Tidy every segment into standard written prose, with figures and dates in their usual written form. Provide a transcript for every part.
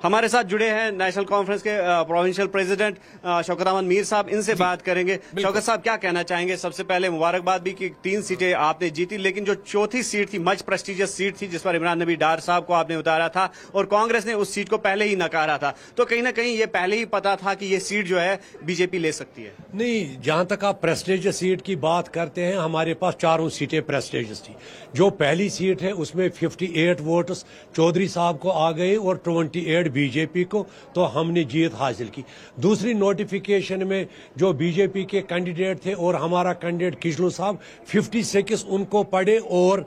ہمارے ساتھ جڑے ہیں نیشنل کانفرنس کے پروونشل پریزیڈنٹ شوکت احمد میر صاحب، ان سے بات کریں گے. شوکت صاحب کیا کہنا چاہیں گے؟ سب سے پہلے مبارکباد بھی کہ 3 سیٹیں آپ نے جیتی، لیکن جو چوتھی سیٹ تھی مچ پریسٹیجس سیٹ تھی جس پر عمران نبی ڈار صاحب کو آپ نے اتارا تھا اور کانگریس نے اس سیٹ کو پہلے ہی نکارا تھا، تو کہیں نہ کہیں یہ پہلے ہی پتا تھا کہ یہ سیٹ جو ہے بی جے پی لے سکتی ہے. نہیں، جہاں تک آپ پریسٹیجس سیٹ کی بات کرتے ہیں، ہمارے پاس 4 سیٹیں پریسٹیجس تھی. جو پہلی سیٹ ہے اس میں 58 ووٹس چودھری صاحب کو آ گئے اور 28 بی جے پی کو، تو ہم نے جیت حاصل کی. دوسری نوٹیفیکیشن میں جو بی جے پی کے کینڈیڈیٹ تھے اور ہمارا کینڈیڈیٹ کجلو صاحب 56 ان کو پڑے اور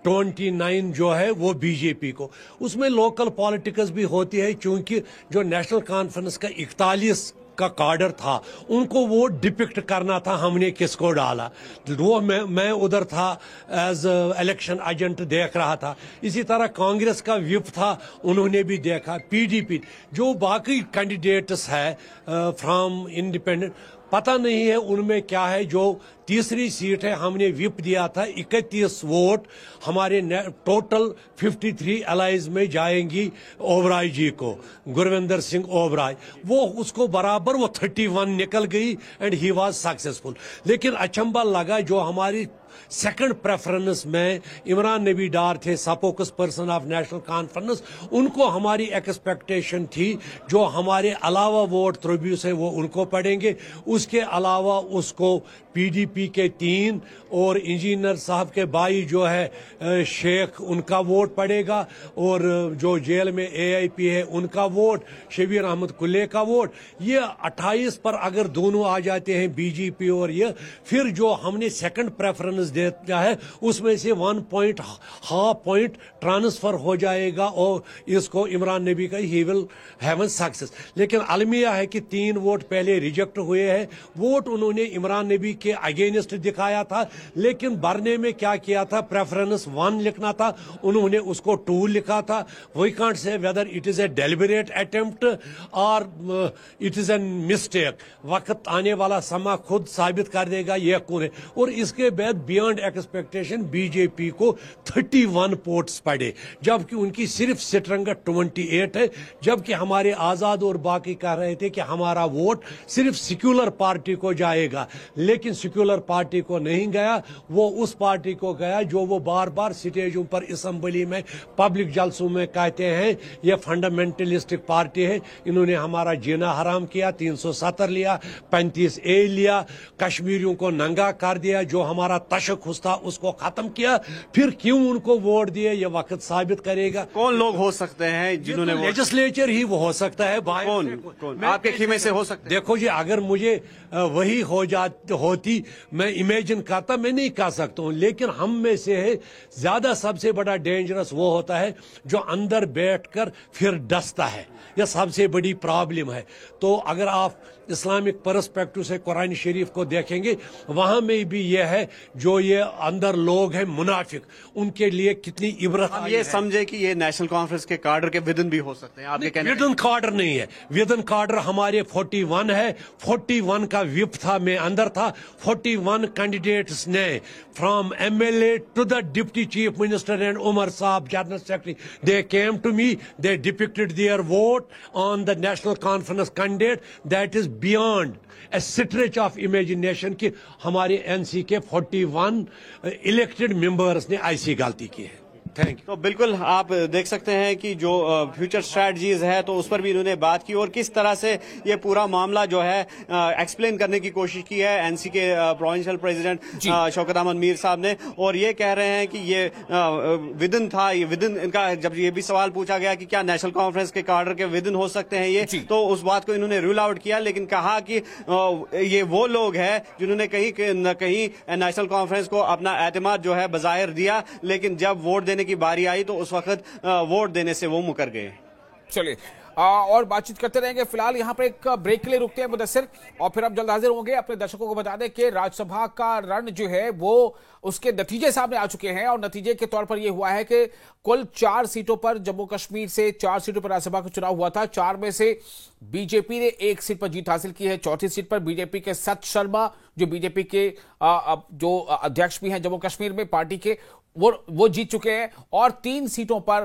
29 جو ہے وہ بی جے پی کو. اس میں لوکل پالیٹکس بھی ہوتی ہے، چونکہ جو نیشنل کانفرنس کا 41 کا کارڈر تھا ان کو وہ ڈپکٹ کرنا تھا ہم نے کس کو ڈالا. وہ میں ادھر تھا ایز الیکشن ایجنٹ دیکھ رہا تھا. اسی طرح کانگریس کا وپ تھا، انہوں نے بھی دیکھا. پی ڈی پی جو باقی کینڈیڈیٹس ہے فرام انڈیپینڈنٹ، پتہ نہیں ہے ان میں کیا ہے. جو تیسری سیٹ ہے ہم نے وپ دیا تھا 31 ووٹ ہمارے ٹوٹل 53 الائز میں جائیں گی اوبرائے جی کو، گرویندر سنگھ اوبرائے. وہ اس کو برابر وہ 31 نکل گئی اینڈ ہی واز سکسیسفل. لیکن اچھمبا لگا جو ہماری سیکنڈ پریفرنس میں عمران نبی ڈار تھے، spokesperson of National Conference, ان کو ہماری ایکسپیکٹیشن تھی جو ہمارے علاوہ ووٹ تروبیوس ہے وہ ان کو پڑیں گے. اس کے علاوہ اس کو پی ڈی پی کے 3 اور انجینئر صاحب کے بھائی جو ہے شیخ ان کا ووٹ پڑے گا، اور جو جیل میں اے آئی پی ہے ان کا ووٹ، شبیر احمد کلے کا ووٹ. یہ 28 پر اگر دونوں آ جاتے ہیں بی جے پی اور یہ، پھر جو ہم نے سیکنڈ پریفرنس دیتا ہے اس میں سے 1.5 پوائنٹ ٹرانسفر ہو جائے گا اور اس کو عمران نبی کا ہی ول ہیو سکسیس. لیکن المیہ ہے کہ 3 ووٹ پہلے ریجیکٹ ہوئے ہیں. ووٹ انہوں نے عمران نبی کے اگینسٹ دکھایا تھا، لیکن بھرنے میں کیا کیا تھا، پریفرنس 1 لکھنا تھا، انہوں نے اس کو 2 لکھا تھا. We can't say whether it is a deliberate attempt or it is a mistake. وقت آنے والا سما خود ثابت کر دے گا یہ کون ہے. اور اس کے بعد بیانڈ ایکسپیکٹیشن بی جے پی کو 31 ووٹس پڑے، جبکہ ان کی صرف سٹرنگت 28 ہے. جبکہ ہمارے آزاد اور باقی کہہ رہے تھے کہ ہمارا ووٹ صرف سیکولر پارٹی کو جائے گا، لیکن سیکولر پارٹی کو نہیں گیا. وہ اس پارٹی کو گیا جو وہ بار بار سٹیجوں پر اسمبلی میں پبلک جلسوں میں کہتے ہیں یہ فنڈامنٹلسٹک پارٹی ہے. انہوں نے ہمارا جینا حرام کیا، 370 لیا، 35A لیا، کشمیریوں کو ننگا کر دیا، جو ہمارا تشخص تھا اس کو ختم کیا. پھر کیوں ان کو ووٹ دیے یہ وقت ثابت کرے گا. کون لوگ ہو سکتے ہیں جنہوں نے لیجسلیچر ہی وہ ہو سکتا ہے. کون آپ کے خیمے سے ہو سکتے ہیں؟ دیکھو جی، اگر مجھے وہی ہوتی میں امیجن کرتا، میں نہیں کر سکتا ہوں. لیکن ہم میں سے ہے زیادہ سب سے بڑا ڈینجرس وہ ہوتا ہے جو اندر بیٹھ کر پھر ڈستا ہے. یہ سب سے بڑی پرابلم ہے. تو اگر آپ اسلامک پرسپیکٹو سے قرآن شریف کو دیکھیں گے، وہاں میں بھی یہ ہے جو یہ اندر لوگ ہیں منافق، ان کے لیے کتنی عبرت. یہ سمجھے کہ یہ نیشنل کانفرنس کے کارڈر کے ودن بھی ہو سکتے ہیں. آپ کے کہنے ودن کارڈر نہیں ہے، ودن کارڈر ہمارے 41 ہے. 41 کا وپ تھا، میں اندر تھا. 41 کینڈیڈیٹس نے from M L A to the deputy chief minister and Omar صاحب general secretary, they came to me, they depicted their vote on the National Conference candidate. That is beyond a stretch of imagination کہ ہمارے N C کے 41 elected members نے ایسی غلطی کی ہے. تو بالکل آپ دیکھ سکتے ہیں کہ جو فیوچر اسٹریٹجیز ہے تو اس پر بھی انہوں نے بات کی اور کس طرح سے یہ پورا معاملہ جو ہے ایکسپلین کرنے کی کوشش کی ہے این سی کے پروونشل پریزیڈنٹ شوکت احمد میر صاحب نے. اور یہ کہہ رہے ہیں کہ یہ ودن تھا، یہ ودن ان کا. جب یہ بھی سوال پوچھا گیا کہ کیا نیشنل کانفرنس کے کارڈر کے ودن ہو سکتے ہیں یہ، تو اس بات کو انہوں نے رول آؤٹ کیا، لیکن کہا کہ یہ وہ لوگ ہیں جنہوں نے کہیں نہ کہیں نیشنل کانفرنس کو اپنا اعتماد جو ہے بظاہر دیا، لیکن جب ووٹ دینے کی باری آئی تو اس وقت ووٹ دینے سے وہ مکر گئے. چلیے اور بات چیت کرتے رہیں گے. فی الحال یہاں پر ایک بریک کے لیے رکتے ہیں مدثر، اور پھر اب جلد حاضر ہوں گے. اپنے درشکوں کو بتا دیں کہ راجیہ سبھا کا رن جو ہے وہ اس کے نتیجے سامنے آ چکے ہیں، اور نتیجے کے طور پر یہ ہوا ہے کہ کل 4 سیٹوں پر جموں کشمیر سے 4 سیٹوں پر راجیہ سبھا کا چناؤ ہوا تھا. 4 میں سے بی جے پی نے 1 سیٹ پر جیت حاصل کی ہے. چوتھی سیٹ پر بی جے پی کے ست شرما جو بی جے پی کے جو ادھیکش بھی ہیں جموں کشمیر میں پارٹی کے، وہ جیت چکے ہیں. اور 3 سیٹوں پر